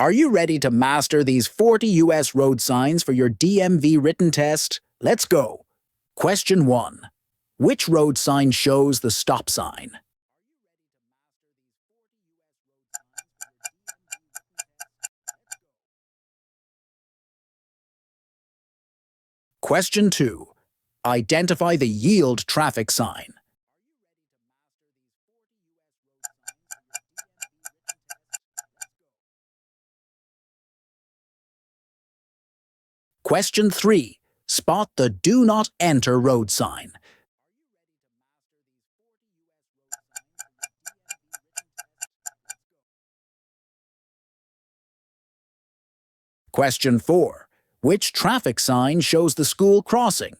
Are you ready to master these 40 U.S. road signs for your DMV written test? Let's go. Question 1. Which road sign shows the stop sign? Question 2. Identify the yield traffic sign. Question 3. Spot the Do Not Enter road sign. Question 4. Which traffic sign shows the school crossing?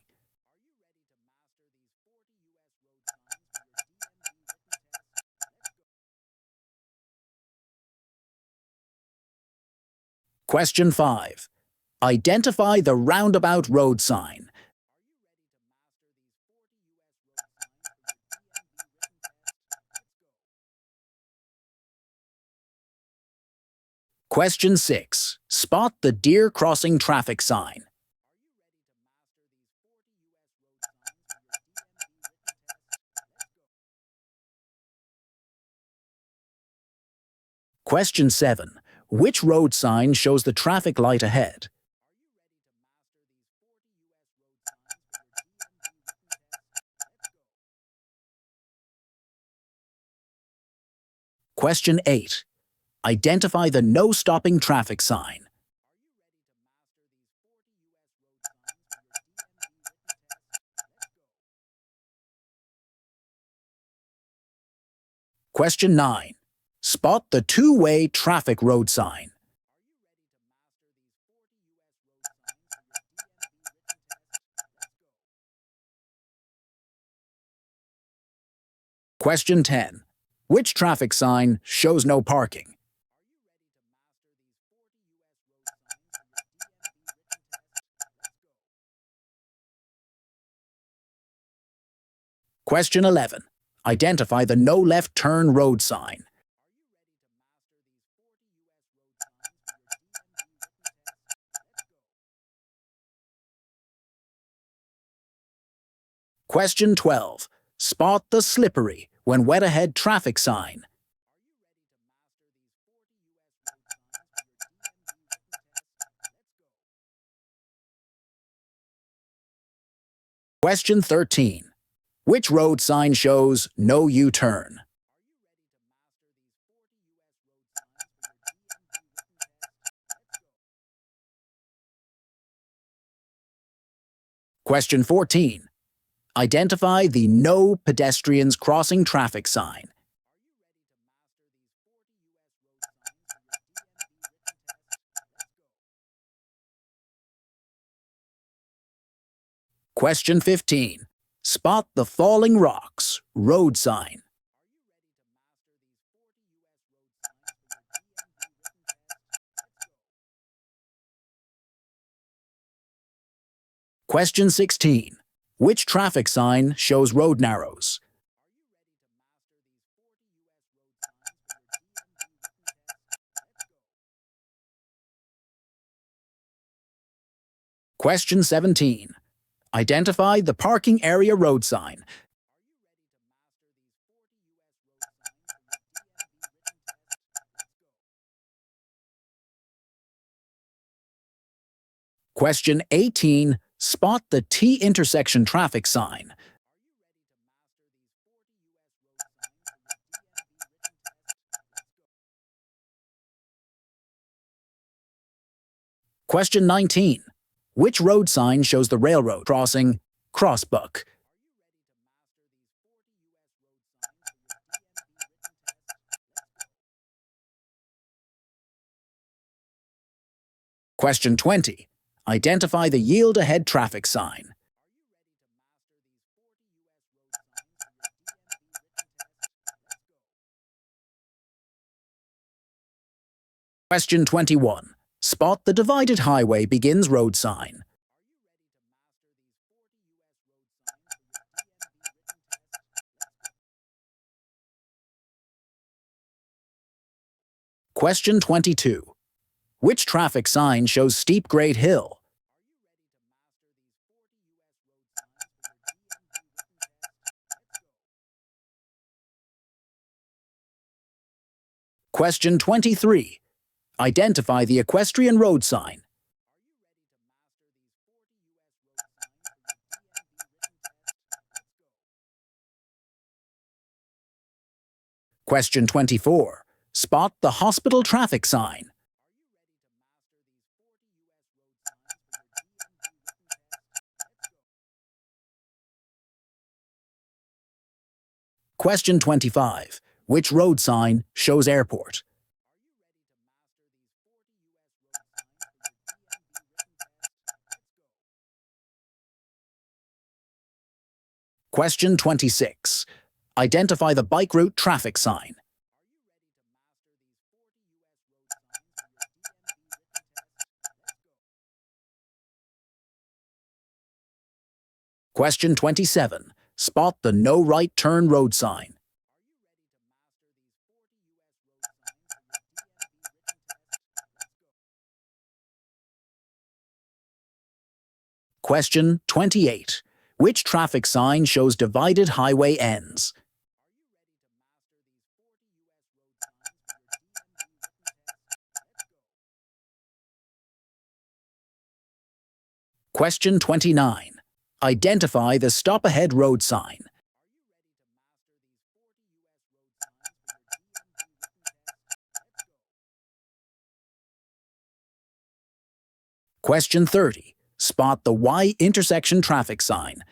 Question 5. Identify the roundabout road sign. Question 6. Spot the deer crossing traffic sign. Question 7. Which road sign shows the traffic light ahead? Question 8. Identify the No Stopping traffic sign. Question 9. Spot the Two-Way traffic road sign. Question 10. Which traffic sign shows no parking? Question 11. Identify the No Left Turn road sign. Question 12. Spot the Slippery when wet ahead traffic sign. Question 13. Which road sign shows No U-turn? Question 14. Identify the No Pedestrians Crossing traffic sign. Question 15. Spot the Falling Rocks road sign. Question 16. Which traffic sign shows road narrows? Question 17. Identify the parking area road sign. Question 18. Spot the T-intersection traffic sign. Question 19. Which road sign shows the railroad crossing Crossbuck? Question 20. Identify the Yield Ahead traffic sign. Question 21. Spot the Divided Highway Begins road sign. Question 22. Which traffic sign shows steep grade hill? Question 23. Identify the equestrian road sign. Question 24. Spot the hospital traffic sign. Question 25. Which road sign shows airport? Question 26. Identify the bike route traffic sign. Question 27. Spot the no right turn road sign. Question 28. Which traffic sign shows divided highway ends? Question 29. Identify the stop-ahead road sign. Question 30. Spot the Y intersection traffic sign.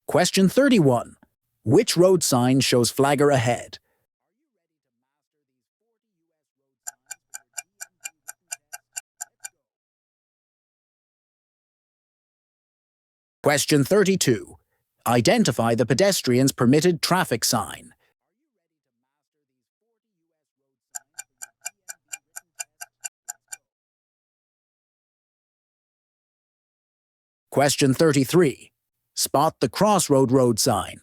Question 31. Which road sign shows flagger ahead? Question 32. Identify the pedestrian's permitted traffic sign. Question 33. Spot the crossroad road sign.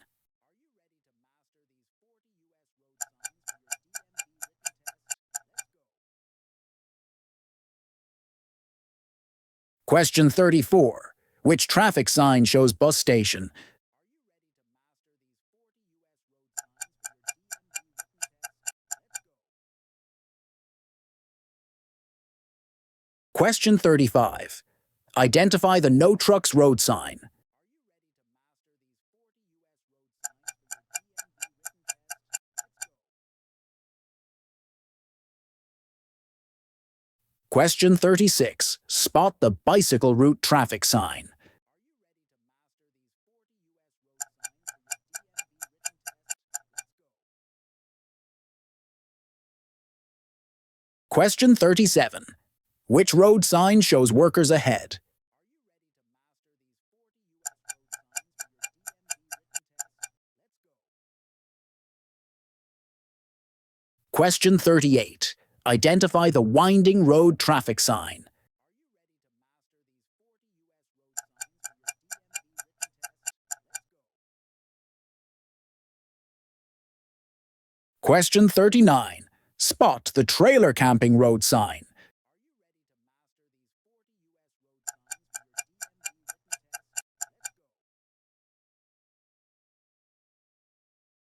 Question 34. Which traffic sign shows bus station? Question 35. Identify the no trucks road sign. Question 36. Spot the bicycle route traffic sign. Question 37. Which road sign shows workers ahead? Question 38. Identify the winding road traffic sign. Question 39. Spot the trailer camping road sign.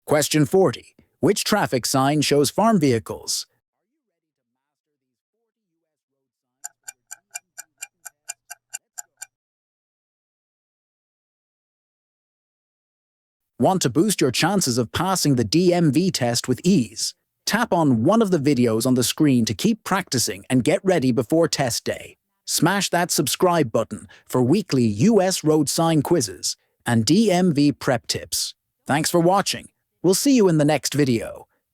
Question 40. Which traffic sign shows farm vehicles? Want to boost your chances of passing the DMV test with ease? Tap on one of the videos on the screen to keep practicing and get ready before test day. Smash that subscribe button for weekly US road sign quizzes and DMV prep tips. Thanks for watching. We'll see you in the next video.